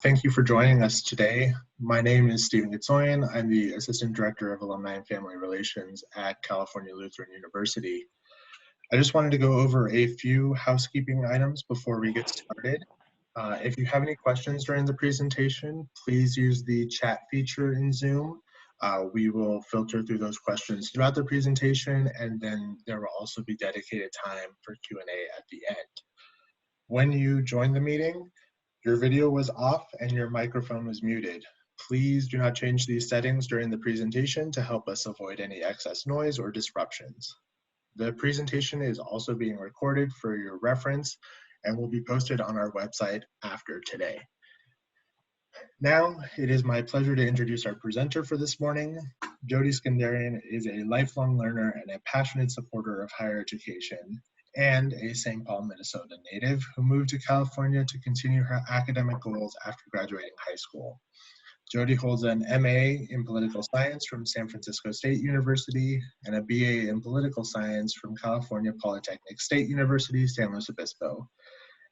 Thank you for joining us today. My name is Stephen Gitsoyan. I'm the Assistant Director of Alumni and Family Relations at California Lutheran University. I just wanted to go over a few housekeeping items before we get started. If you have any questions during the presentation, please use the chat feature in Zoom. We will filter through those questions throughout the presentation, and then there will also be dedicated time for Q&A at the end. When you join the meeting, your video was off and your microphone was muted. Please do not change these settings during the presentation to help us avoid any excess noise or disruptions. The presentation is also being recorded for your reference and will be posted on our website after today. Now, it is my pleasure to introduce our presenter for this morning. Jody Skenderian is a lifelong learner and a passionate supporter of higher education, and a St. Paul, Minnesota native who moved to California to continue her academic goals after graduating high school. Jody holds an MA in Political Science from San Francisco State University and a BA in Political Science from California Polytechnic State University, San Luis Obispo,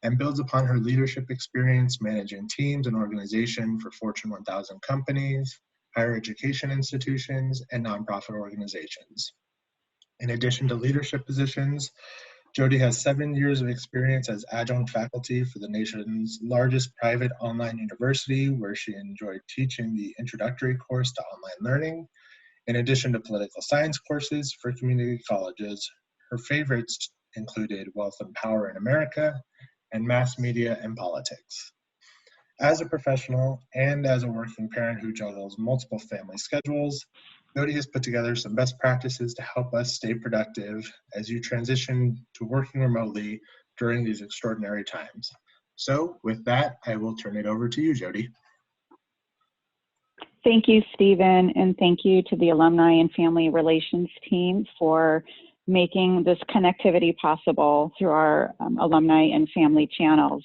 and builds upon her leadership experience managing teams and organizations for Fortune 1000 companies, higher education institutions, and nonprofit organizations. In addition to leadership positions, Jody has 7 years of experience as adjunct faculty for the nation's largest private online university, where she enjoyed teaching the introductory course to online learning. In addition to political science courses for community colleges, her favorites included Wealth and Power in America and Mass Media and Politics. As a professional and as a working parent who juggles multiple family schedules, Jody has put together some best practices to help us stay productive as you transition to working remotely during these extraordinary times. So with that, I will turn it over to you, Jody. Thank you, Stephen, and thank you to the Alumni and Family Relations team for making this connectivity possible through our alumni and family channels.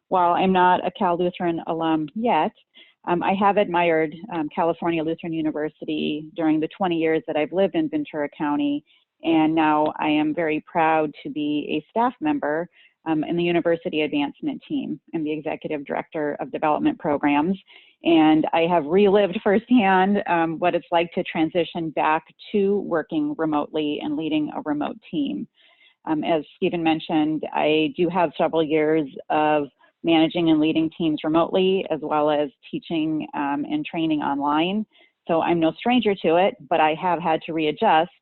While I'm not a Cal Lutheran alum yet, I have admired California Lutheran University during the 20 years that I've lived in Ventura County, and now I am very proud to be a staff member in the University Advancement Team. I'm the Executive Director of Development Programs, and I have relived firsthand what it's like to transition back to working remotely and leading a remote team. As Stephen mentioned, I do have several years of managing and leading teams remotely, as well as teaching and training online. So I'm no stranger to it, but I have had to readjust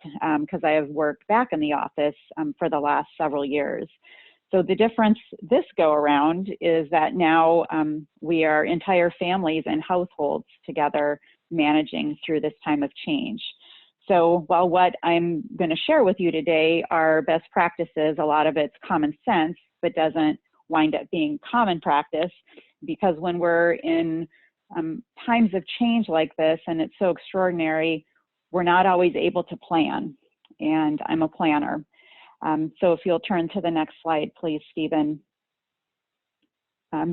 because I have worked back in the office for the last several years. So the difference this go around is that now we are entire families and households together managing through this time of change. So while what I'm going to share with you today are best practices, a lot of it's common sense, but doesn't wind up being common practice, because when we're in times of change like this and it's so extraordinary, we're not always able to plan, and I'm a planner. So if you'll turn to the next slide, please, Stephen.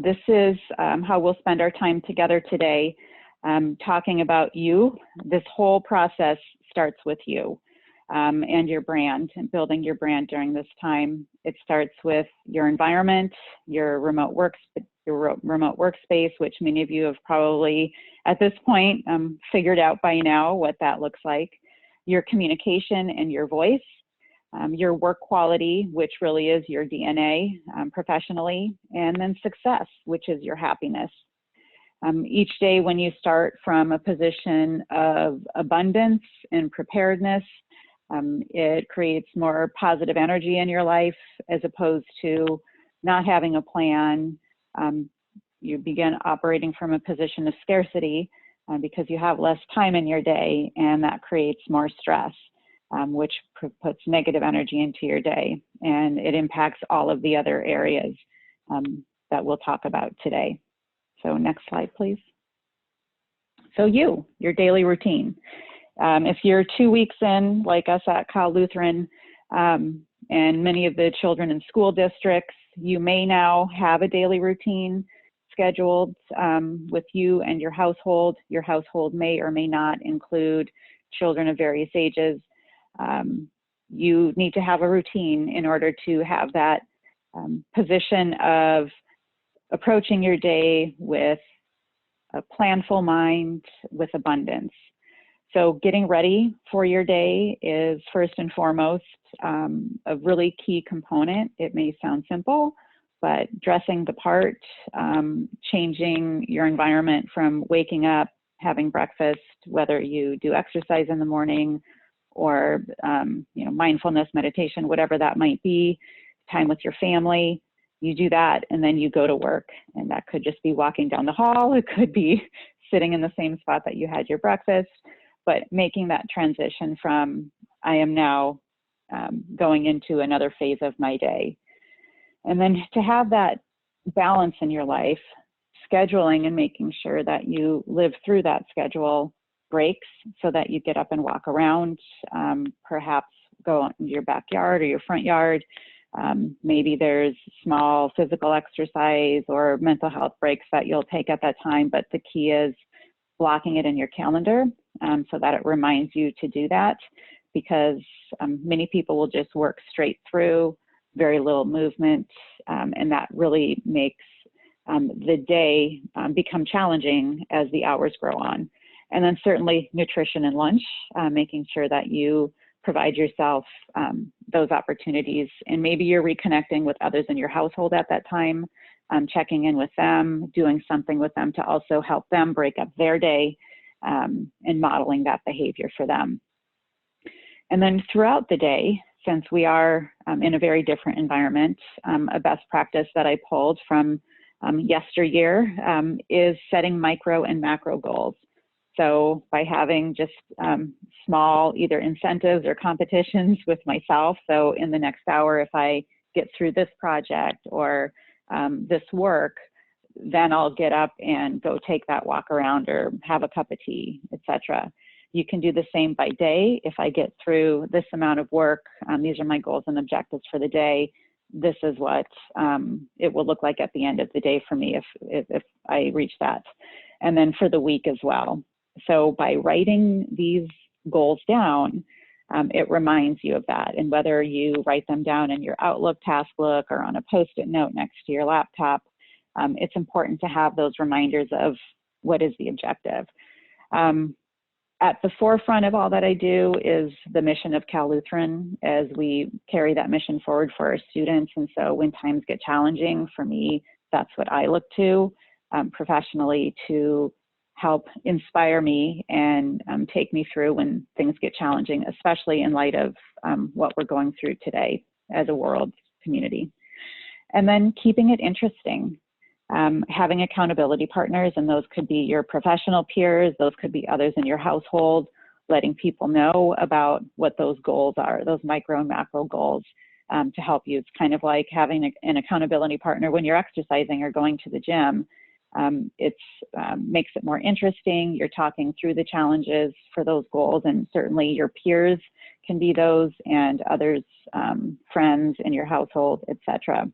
This is how we'll spend our time together today, talking about you. This whole process starts with you. And your brand, and building your brand during this time. It starts with your environment, your remote workspace, which many of you have probably at this point figured out by now what that looks like, your communication and your voice, your work quality, which really is your DNA professionally, and then success, which is your happiness. Each day when you start from a position of abundance and preparedness, it creates more positive energy in your life, as opposed to not having a plan. You begin operating from a position of scarcity because you have less time in your day, and that creates more stress, which puts negative energy into your day, and it impacts all of the other areas that we'll talk about today. So next slide, please. So your daily routine. If you're 2 weeks in, like us at Cal Lutheran, and many of the children in school districts, you may now have a daily routine scheduled with you and your household. Your household may or may not include children of various ages. You need to have a routine in order to have that position of approaching your day with a planful mind with abundance. So getting ready for your day is first and foremost a really key component. It may sound simple, but dressing the part, changing your environment from waking up, having breakfast, whether you do exercise in the morning or mindfulness, meditation, whatever that might be, time with your family, you do that and then you go to work. And that could just be walking down the hall. It could be sitting in the same spot that you had your breakfast, but making that transition from I am now going into another phase of my day. And then to have that balance in your life, scheduling and making sure that you live through that schedule breaks so that you get up and walk around, perhaps go into your backyard or your front yard. Maybe there's small physical exercise or mental health breaks that you'll take at that time, but the key is blocking it in your calendar so that it reminds you to do that, because many people will just work straight through, very little movement, and that really makes the day become challenging as the hours grow on. And then certainly nutrition and lunch, making sure that you provide yourself those opportunities. And maybe you're reconnecting with others in your household at that time, checking in with them, doing something with them to also help them break up their day, and modeling that behavior for them. And then throughout the day, since we are in a very different environment, a best practice that I pulled from yesteryear is setting micro and macro goals. So by having just small either incentives or competitions with myself. So in the next hour, if I get through this project or this work, then I'll get up and go take that walk around or have a cup of tea, etc. You can do the same by day. If I get through this amount of work, these are my goals and objectives for the day. This is what it will look like at the end of the day for me if I reach that. And then for the week as well. So by writing these goals down, it reminds you of that. And whether you write them down in your Outlook task book or on a Post-it note next to your laptop, it's important to have those reminders of what is the objective. At the forefront of all that I do is the mission of Cal Lutheran, as we carry that mission forward for our students. And so when times get challenging, for me, that's what I look to professionally to help inspire me and take me through when things get challenging, especially in light of what we're going through today as a world community. And then keeping it interesting. Having accountability partners, and those could be your professional peers, those could be others in your household, letting people know about what those goals are, those micro and macro goals to help you. It's kind of like having an accountability partner when you're exercising or going to the gym. It makes it more interesting. You're talking through the challenges for those goals, and certainly your peers can be those and others, friends in your household, etc.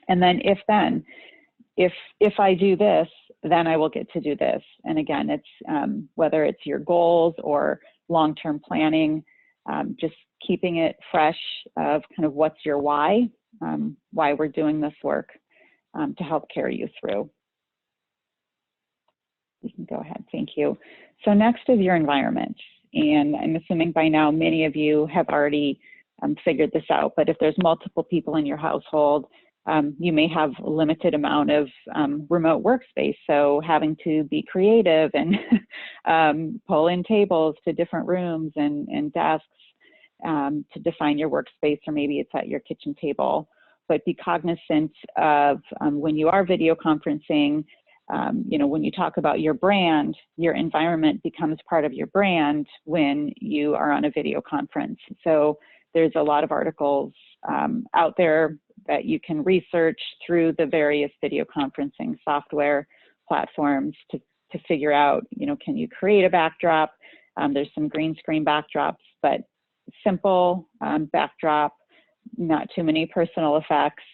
And then if I do this, then I will get to do this. And again, it's whether it's your goals or long-term planning, just keeping it fresh of kind of what's your why we're doing this work to help carry you through. You can go ahead, thank you. So next is your environment. And I'm assuming by now many of you have already figured this out, but if there's multiple people in your household, you may have a limited amount of remote workspace. So having to be creative and pull in tables to different rooms and desks to define your workspace, or maybe it's at your kitchen table. But be cognizant of when you are video conferencing, when you talk about your brand, your environment becomes part of your brand when you are on a video conference. So there's a lot of articles out there that you can research through the various video conferencing software platforms to figure out, can you create a backdrop? There's some green screen backdrops, but simple backdrop, not too many personal effects,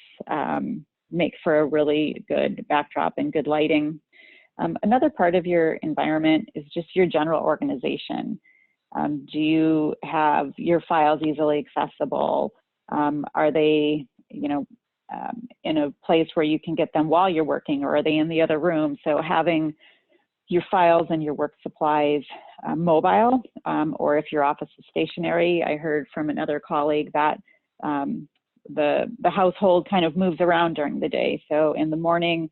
make for a really good backdrop and good lighting. Another part of your environment is just your general organization. Do you have your files easily accessible? Are they, in a place where you can get them while you're working, or are they in the other room? So having your files and your work supplies mobile, or if your office is stationary. I heard from another colleague that the household kind of moves around during the day. So in the morning,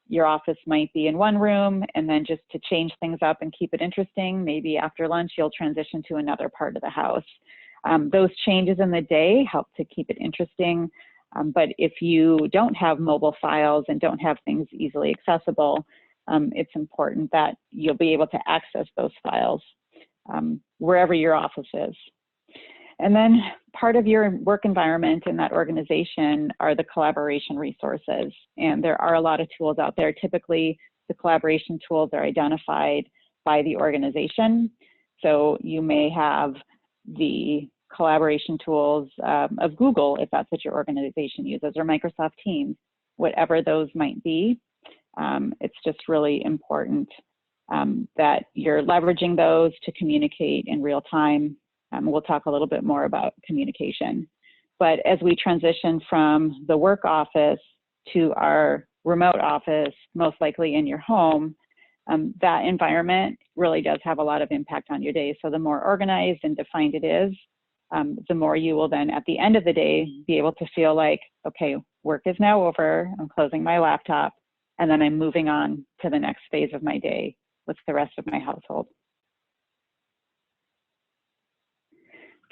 your office might be in one room, and then just to change things up and keep it interesting, maybe after lunch you'll transition to another part of the house. Those changes in the day help to keep it interesting, but if you don't have mobile files and don't have things easily accessible, it's important that you'll be able to access those files wherever your office is. And then part of your work environment in that organization are the collaboration resources. And there are a lot of tools out there. Typically, the collaboration tools are identified by the organization. So you may have the collaboration tools of Google, if that's what your organization uses, or Microsoft Teams, whatever those might be. It's just really important that you're leveraging those to communicate in real time. We'll talk a little bit more about communication. But as we transition from the work office to our remote office, most likely in your home, that environment really does have a lot of impact on your day. So the more organized and defined it is, the more you will then at the end of the day be able to feel like, okay, work is now over, I'm closing my laptop, and then I'm moving on to the next phase of my day with the rest of my household.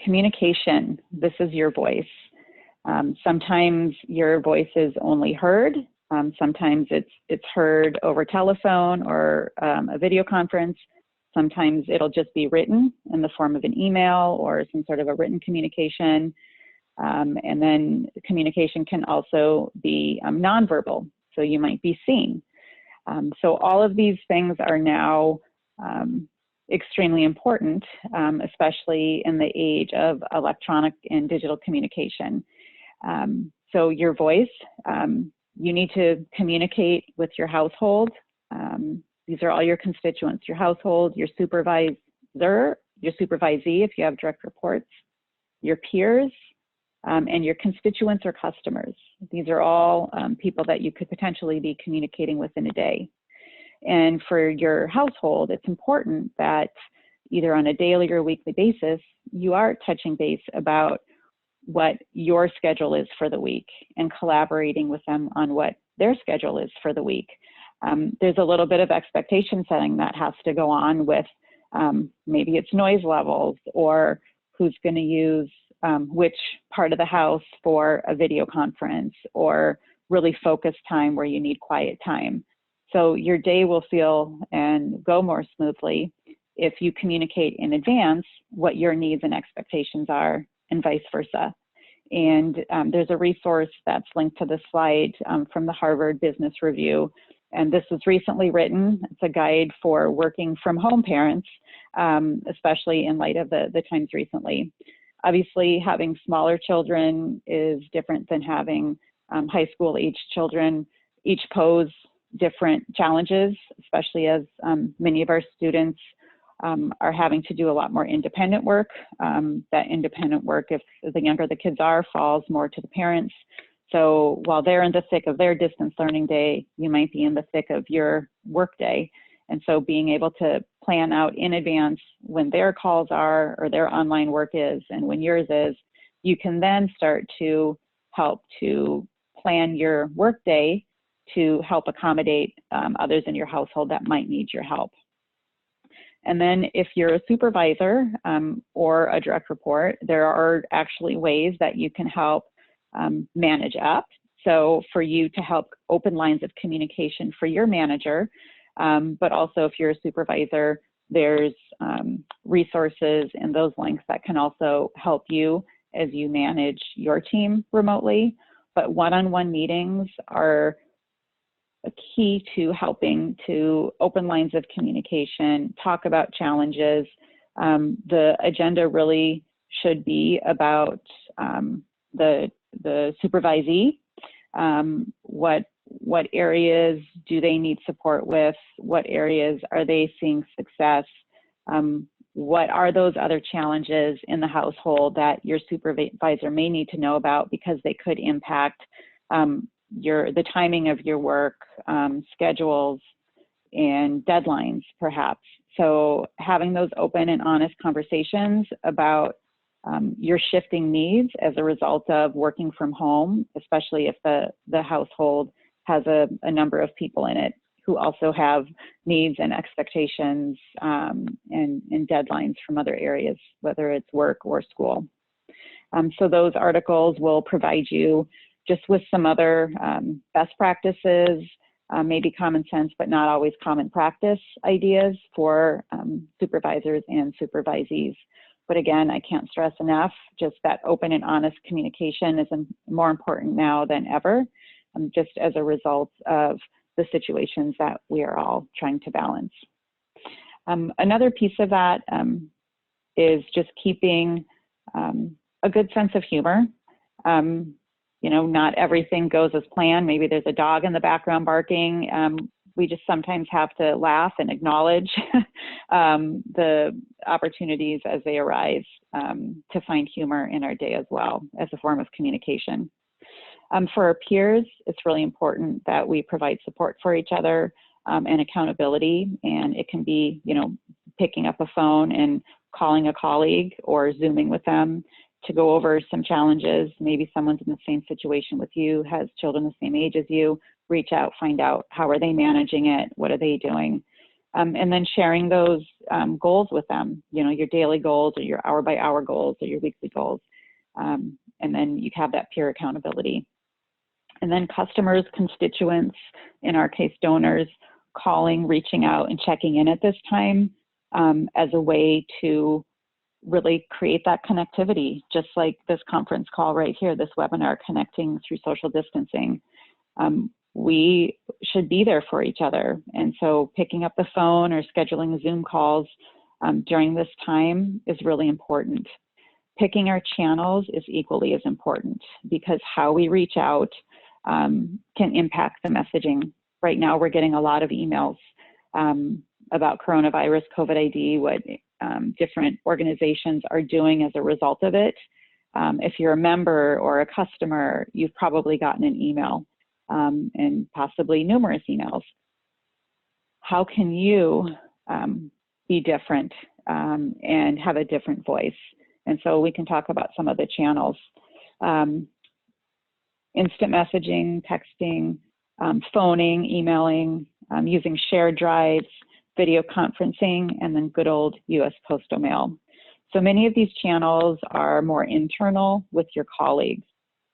Communication, this is your voice. Sometimes your voice is only heard. Sometimes it's heard over telephone or a video conference. Sometimes it'll just be written in the form of an email or some sort of a written communication. And then communication can also be nonverbal, so you might be seen. So all of these things are now extremely important, especially in the age of electronic and digital communication. So your voice, you need to communicate with your household. These are all your constituents, your household, your supervisor, your supervisee if you have direct reports, your peers, and your constituents or customers. These are all people that you could potentially be communicating with in a day. And for your household, it's important that either on a daily or weekly basis, you are touching base about what your schedule is for the week and collaborating with them on what their schedule is for the week. There's a little bit of expectation setting that has to go on with maybe it's noise levels or who's going to use which part of the house for a video conference or really focused time where you need quiet time. So your day will feel and go more smoothly if you communicate in advance what your needs and expectations are and vice versa. And there's a resource that's linked to this slide from the Harvard Business Review. And this was recently written. It's a guide for working from home parents, especially in light of the times recently. Obviously, having smaller children is different than having high school age children. Each pose different challenges, especially as many of our students are having to do a lot more independent work. That independent work, if the younger the kids are, falls more to the parents. So while they're in the thick of their distance learning day, you might be in the thick of your work day. And so being able to plan out in advance when their calls are or their online work is and when yours is, you can then start to help to plan your work day to help accommodate others in your household that might need your help. And then if you're a supervisor or a direct report, there are actually ways that you can help manage up. So for you to help open lines of communication for your manager, but also if you're a supervisor, there's resources in those links that can also help you as you manage your team remotely. But one-on-one meetings are a key to helping to open lines of communication, talk about challenges. The agenda really should be about the supervisee. What areas do they need support with? What areas are they seeing success? What are those other challenges in the household that your supervisor may need to know about because they could impact the timing of your work, schedules, and deadlines, perhaps. So having those open and honest conversations about your shifting needs as a result of working from home, especially if the household has a number of people in it who also have needs and expectations and deadlines from other areas, whether it's work or school. So those articles will provide you just with some other best practices, maybe common sense, but not always common practice ideas for supervisors and supervisees. But again, I can't stress enough, just that open and honest communication is more important now than ever, just as a result of the situations that we are all trying to balance. Another piece of that is just keeping a good sense of humor. You know, not everything goes as planned. Maybe there's a dog in the background barking. We just sometimes have to laugh and acknowledge the opportunities as they arise to find humor in our day as well as a form of communication. For our peers, it's really important that we provide support for each other and accountability. And it can be, you know, picking up a phone and calling a colleague or Zooming with them to go over some challenges. Maybe someone's in the same situation with you, has children the same age as you. Reach out, find out how are they managing it, what are they doing, and then sharing those goals with them. You know, your daily goals or your hour-by-hour goals or your weekly goals, and then you have that peer accountability. And then customers, constituents, in our case donors, calling, reaching out, and checking in at this time as a way to really create that connectivity, just like this conference call right here, this webinar, connecting through social distancing. We should be there for each other. And so picking up the phone or scheduling Zoom calls during this time is really important. Picking our channels is equally as important, because how we reach out can impact the messaging. Right now, we're getting a lot of emails about coronavirus, COVID ID, what different organizations are doing as a result of it. If you're a member or a customer, you've probably gotten an email and possibly numerous emails. How can you be different and have a different voice? And so we can talk about some of the channels. Instant messaging, texting, phoning, emailing, using shared drives, video conferencing, and then good old US postal mail. So many of these channels are more internal with your colleagues.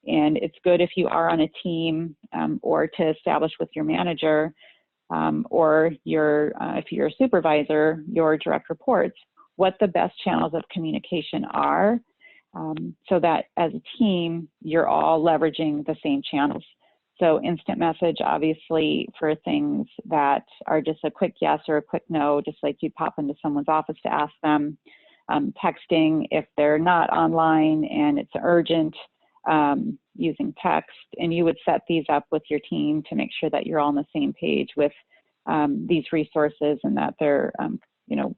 And it's good if you are on a team or to establish with your manager or if you're a supervisor, your direct reports, what the best channels of communication are so that as a team, you're all leveraging the same channels. So instant message, obviously, for things that are just a quick yes or a quick no, just like you pop into someone's office to ask them. Texting if they're not online and it's urgent, using text. And you would set these up with your team to make sure that you're all on the same page with these resources and that they're,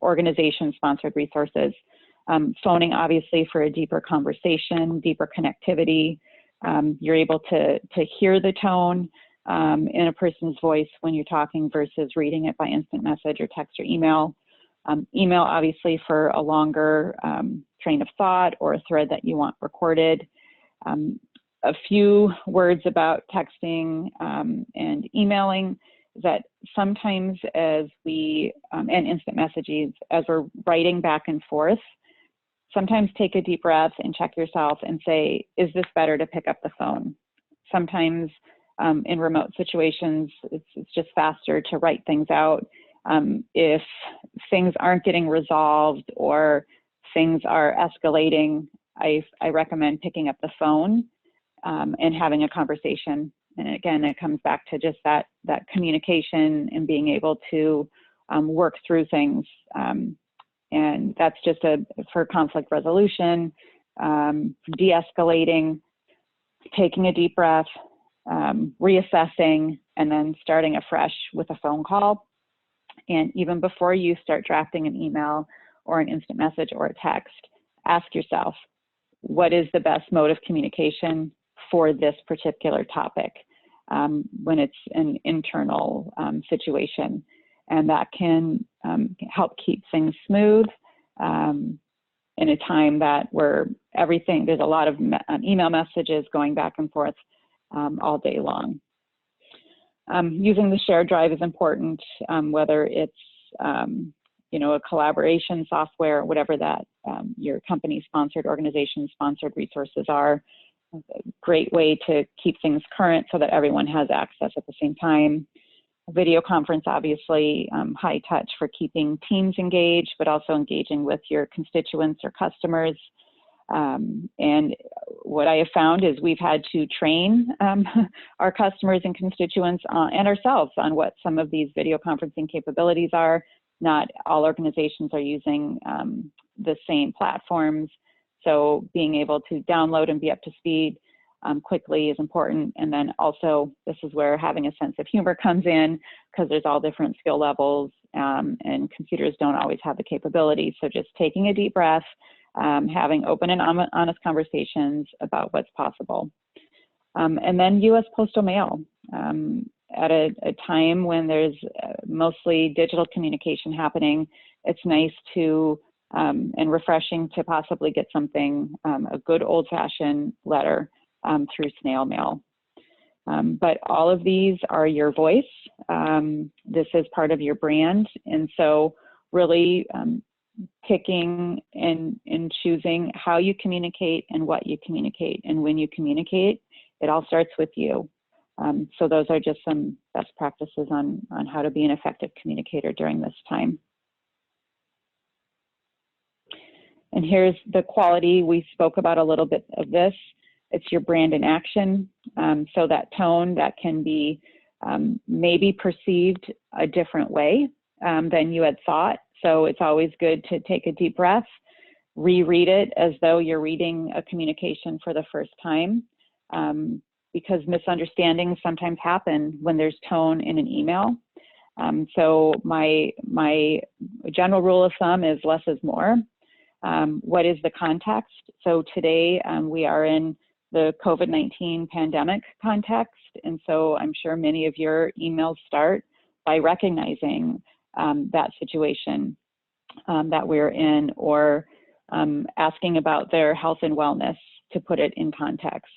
organization-sponsored resources. Phoning, obviously, for a deeper conversation, deeper connectivity. You're able to hear the tone in a person's voice when you're talking versus reading it by instant message or text or email. Email, obviously, for a longer train of thought or a thread that you want recorded. A few words about texting and emailing is that sometimes as we, and instant messages, as we're writing back and forth, sometimes take a deep breath and check yourself and say, is this better to pick up the phone? Sometimes in remote situations, it's just faster to write things out. If things aren't getting resolved or things are escalating, I recommend picking up the phone and having a conversation. And again, it comes back to just that communication and being able to work through things. And that's just for conflict resolution, de-escalating, taking a deep breath, reassessing, and then starting afresh with a phone call. And even before you start drafting an email or an instant message or a text, ask yourself, what is the best mode of communication for this particular topic when it's an internal situation? and that can help keep things smooth in a time that where there's a lot of email messages going back and forth all day long. Using the shared drive is important, whether it's a collaboration software, whatever that your company-sponsored, organization-sponsored resources are. A great way to keep things current so that everyone has access at the same time. Video conference, obviously, high touch for keeping teams engaged, but also engaging with your constituents or customers. And what I have found is we've had to train our customers and constituents and ourselves on what some of these video conferencing capabilities are. Not all organizations are using the same platforms. So being able to download and be up to speed quickly is important. And then also, this is where having a sense of humor comes in, because there's all different skill levels and computers don't always have the capability. So just taking a deep breath, having open and honest conversations about what's possible. And then U.S. postal mail. At a time when there's mostly digital communication happening, it's nice to and refreshing to possibly get something, a good old-fashioned letter through snail mail. But all of these are your voice. This is part of your brand. And so really picking and choosing how you communicate and what you communicate. And when you communicate, it all starts with you. So those are just some best practices on how to be an effective communicator during this time. And here's the quality. We spoke about a little bit of this. It's your brand in action. So that tone that can be maybe perceived a different way than you had thought. So it's always good to take a deep breath, reread it as though you're reading a communication for the first time, because misunderstandings sometimes happen when there's tone in an email. So my general rule of thumb is less is more. What is the context? So today we are in the COVID-19 pandemic context. And so I'm sure many of your emails start by recognizing that situation that we're in, or asking about their health and wellness, to put it in context.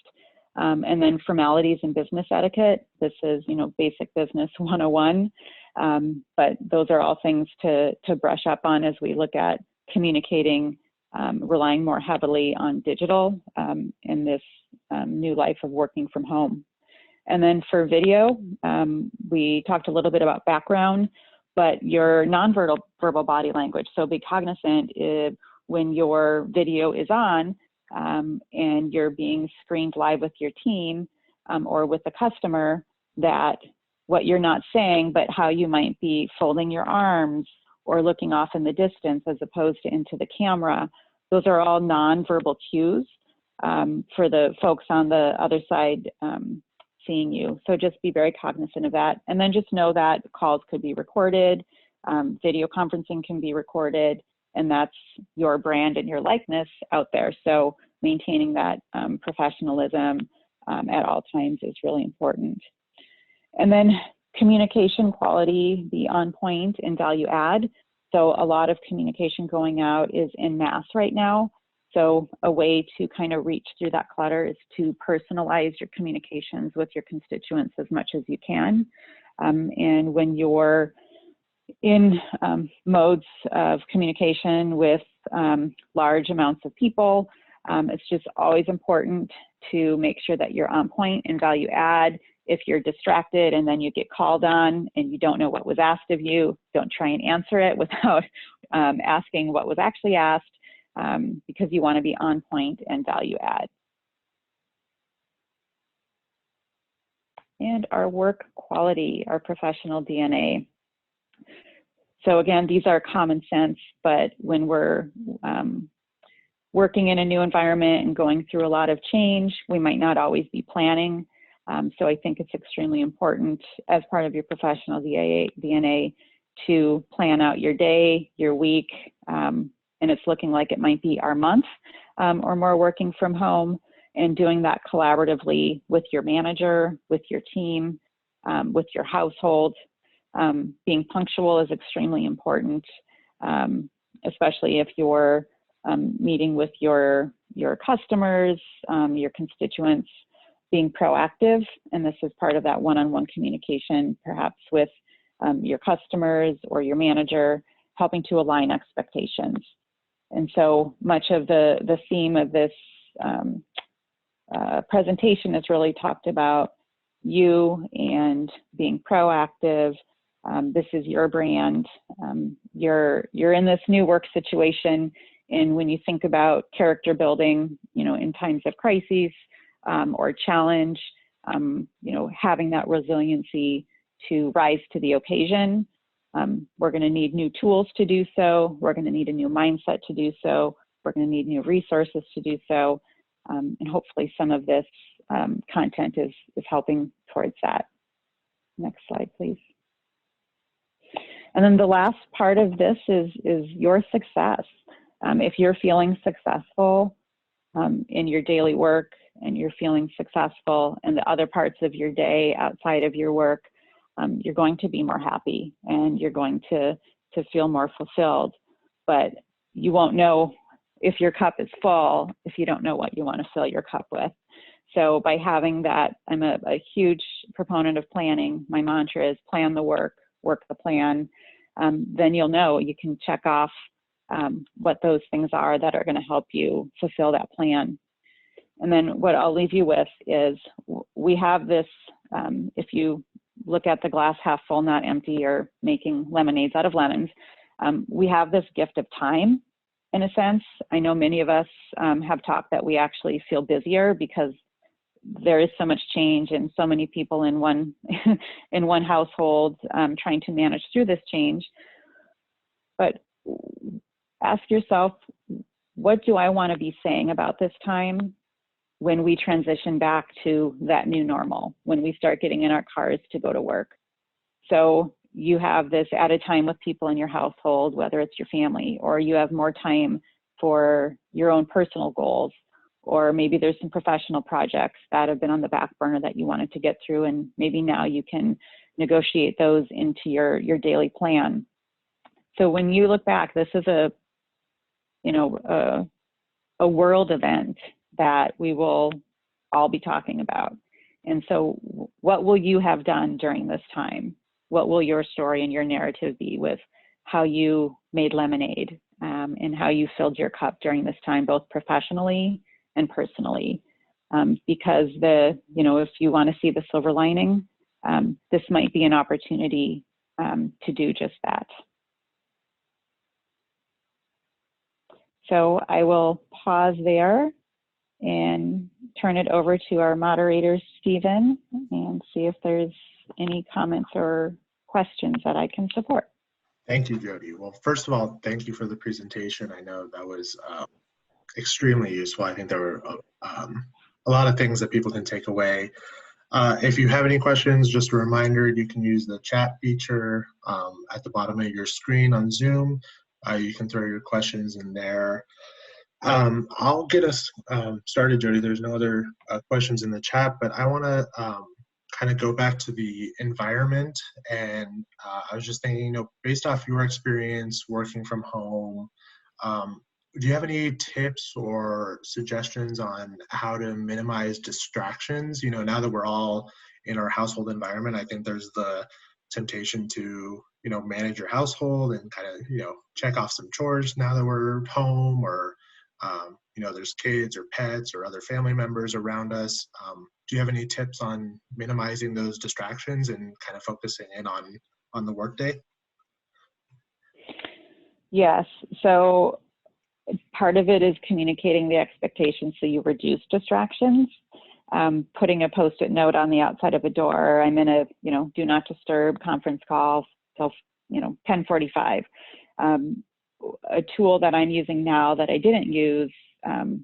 And then formalities and business etiquette. This is, basic business 101. But those are all things to brush up on as we look at communicating, relying more heavily on digital in this new life of working from home. And then for video, we talked a little bit about background, but your nonverbal body language. So be cognizant when your video is on and you're being screened live with your team or with the customer, that what you're not saying, but how you might be folding your arms or looking off in the distance as opposed to into the camera. Those are all nonverbal cues for the folks on the other side seeing you. So just be very cognizant of that. And then just know that calls could be recorded, video conferencing can be recorded, and that's your brand and your likeness out there. So maintaining that professionalism at all times is really important. And then communication quality, be on point and value add. So a lot of communication going out is en masse right now. So a way to kind of reach through that clutter is to personalize your communications with your constituents as much as you can. And when you're in modes of communication with large amounts of people, it's just always important to make sure that you're on point and value add. If you're distracted and then you get called on and you don't know what was asked of you, don't try and answer it without asking what was actually asked, because you want to be on point and value add. And our work quality, our professional DNA. So again, these are common sense, but when we're working in a new environment and going through a lot of change, we might not always be planning. So I think it's extremely important as part of your professional DNA to plan out your day, your week, and it's looking like it might be our month or more working from home, and doing that collaboratively with your manager, with your team, with your household. Being punctual is extremely important, especially if you're meeting with your customers, your constituents. Being proactive, and this is part of that one-on-one communication, perhaps with your customers or your manager, helping to align expectations. And so much of the theme of this presentation is really talked about you and being proactive. This is your brand. You're in this new work situation, and when you think about character building, in times of crises or challenge, having that resiliency to rise to the occasion. We're going to need new tools to do so. We're going to need a new mindset to do so. We're going to need new resources to do so. And hopefully some of this content is helping towards that. Next slide, please. And then the last part of this is your success. If you're feeling successful in your daily work, and you're feeling successful in the other parts of your day outside of your work, you're going to be more happy and you're going to feel more fulfilled. But you won't know if your cup is full if you don't know what you want to fill your cup with. So by having that, I'm a huge proponent of planning. My mantra is plan the work, work the plan. Then you'll know, you can check off what those things are that are going to help you fulfill that plan. And then what I'll leave you with is we have this, if you look at the glass half full, not empty, or making lemonades out of lemons, we have this gift of time, in a sense. I know many of us have talked that we actually feel busier because there is so much change and so many people in one in one household trying to manage through this change. But ask yourself, what do I want to be saying about this time when we transition back to that new normal, when we start getting in our cars to go to work? So you have this added time with people in your household, whether it's your family, or you have more time for your own personal goals, or maybe there's some professional projects that have been on the back burner that you wanted to get through, and maybe now you can negotiate those into your daily plan. So when you look back, this is a world event that we will all be talking about. And so what will you have done during this time? What will your story and your narrative be with how you made lemonade and how you filled your cup during this time, both professionally and personally? Because if you want to see the silver lining, this might be an opportunity to do just that. So I will pause there and turn it over to our moderator, Stephen, and see if there's any comments or questions that I can support. Thank you, Jody. Well, first of all, thank you for the presentation. I know that was extremely useful. I think there were a lot of things that people can take away. If you have any questions, just a reminder, you can use the chat feature at the bottom of your screen on Zoom. You can throw your questions in there. I'll get us started, Jody. There's no other questions in the chat, but I want to kind of go back to the environment. And I was just thinking, based off your experience working from home, do you have any tips or suggestions on how to minimize distractions? Now that we're all in our household environment, I think there's the temptation to, manage your household and kind of, check off some chores now that we're home, or, there's kids or pets or other family members around us. Do you have any tips on minimizing those distractions and kind of focusing in on the workday? Yes. So part of it is communicating the expectations so you reduce distractions. Putting a Post-it note on the outside of a door. I'm in a do not disturb conference call till 10:45. A tool that I'm using now that I didn't use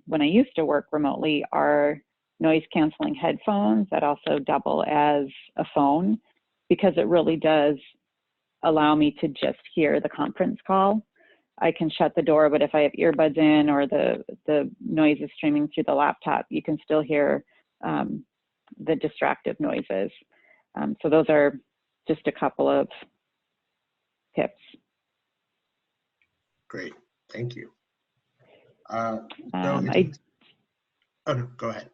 when I used to work remotely are noise canceling headphones that also double as a phone, because it really does allow me to just hear the conference call. I can shut the door, but if I have earbuds in or the noise is streaming through the laptop, you can still hear the distractive noises. So those are just a couple of tips. Great, thank you. Oh, no, go ahead.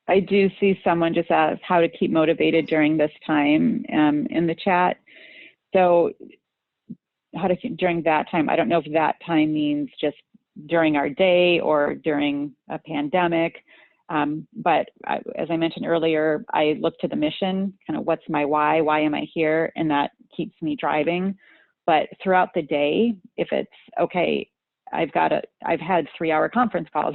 I do see someone just ask how to keep motivated during this time in the chat. So how to keep during that time, I don't know if that time means just during our day or during a pandemic. But as I mentioned earlier, I look to the mission, kind of what's my why am I here? And that keeps me driving. But throughout the day, if it's okay, I've had 3-hour conference calls.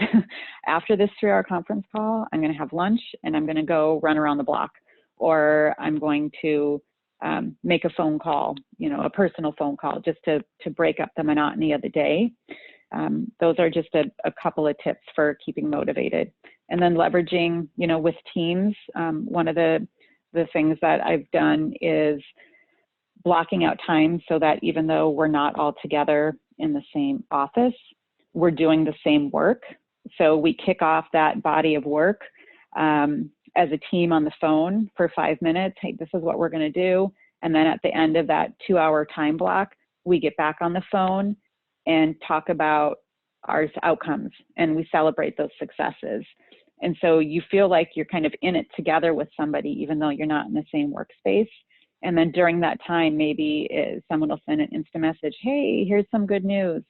After this 3-hour conference call, I'm going to have lunch and I'm going to go run around the block, or I'm going to make a phone call, a personal phone call, just to break up the monotony of the day. Those are just a couple of tips for keeping motivated. And then leveraging, with teams. One of the things that I've done is blocking out time so that even though we're not all together in the same office, we're doing the same work. So we kick off that body of work as a team on the phone for 5 minutes. Hey, this is what we're going to do. And then at the end of that 2-hour time block, we get back on the phone and talk about our outcomes, and we celebrate those successes. And so you feel like you're kind of in it together with somebody, even though you're not in the same workspace. And then during that time, maybe someone will send an instant message, hey, here's some good news.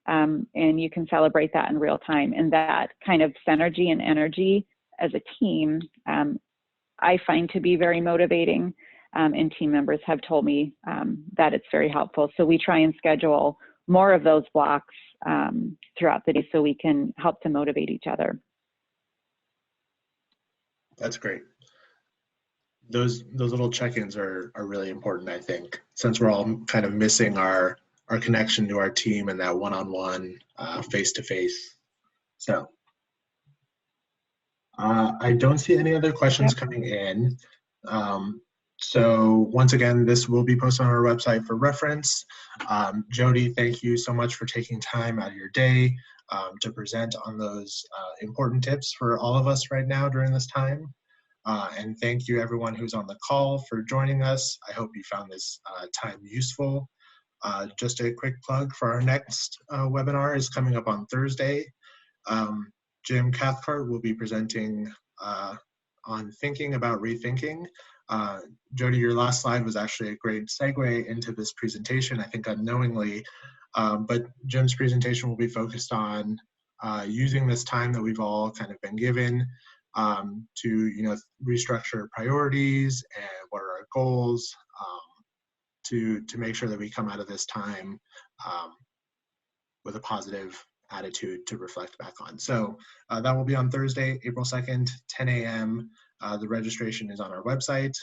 And you can celebrate that in real time. And that kind of synergy and energy as a team, I find to be very motivating. And team members have told me that it's very helpful. So we try and schedule more of those blocks throughout the day so we can help to motivate each other. That's great. Those little check-ins are really important, I think, since we're all kind of missing our connection to our team and that one-on-one, face-to-face. So I don't see any other questions coming in. So once again, this will be posted on our website for reference. Jody, thank you so much for taking time out of your day to present on those important tips for all of us right now during this time. And thank you everyone who's on the call for joining us. I hope you found this time useful. Just a quick plug for our next webinar is coming up on Thursday. Jim Cathcart will be presenting on thinking about rethinking. Jody, your last slide was actually a great segue into this presentation, I think unknowingly, but Jim's presentation will be focused on using this time that we've all kind of been given to restructure priorities and what are our goals, to make sure that we come out of this time with a positive attitude to reflect back on. So that will be on Thursday, April 2nd, 10 a.m. The registration is on our website.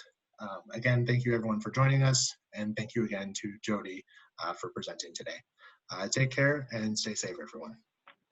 Again, thank you everyone for joining us, and thank you again to Jody for presenting today. Take care and stay safe, everyone.